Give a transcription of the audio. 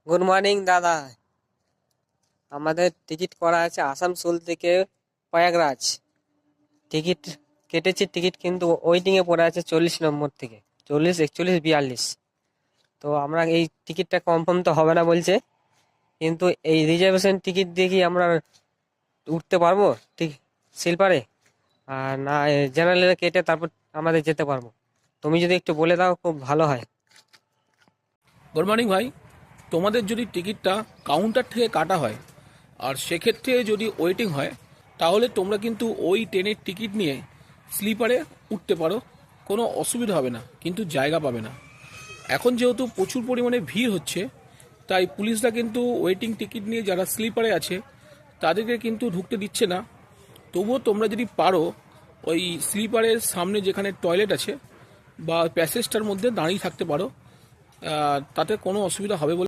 Good morning দাদা। আমাদের ticket করা আছে আসানসোল থেকে প্রয়াগরাজ। টিকিট কেটেছি, টিকিট কিন্তু ওয়েটিংয়ে পড়ে আছে 40 নম্বর থেকে, 40, 41, 42। তো আমরা এই টিকিটটা কনফার্ম তো হবে না বলছে, কিন্তু এই রিজার্ভেশন টিকিট দিয়ে কি আমরা উঠতে পারবো ঠিক স্লিপারে? আর না জেনারেলে কেটে তারপর আমাদের যেতে পারবো? তুমি যদি একটু বলে দাও খুব ভালো হয়। গুড মর্নিং ভাই। তোমাদের যদি টিকিটটা কাউন্টার থেকে কাটা হয় আর সেক্ষেত্রে যদি ওয়েটিং হয়, তাহলে তোমরা কিন্তু ওই ট্রেনের টিকিট নিয়ে স্লিপারে উঠতে পারো, কোনো অসুবিধা হবে না, কিন্তু জায়গা পাবে না। এখন যেহেতু প্রচুর পরিমাণে ভিড় হচ্ছে, তাই পুলিশরা কিন্তু ওয়েটিং টিকিট নিয়ে যারা স্লিপারে আছে তাদেরকে কিন্তু ঢুকতে দিচ্ছে না। তবুও তোমরা যদি পারো ওই স্লিপারের সামনে যেখানে টয়লেট আছে বা প্যাসেজটার মধ্যে দাঁড়িয়ে থাকতে পারো, তাতে কোনো অসুবিধা হবে বলে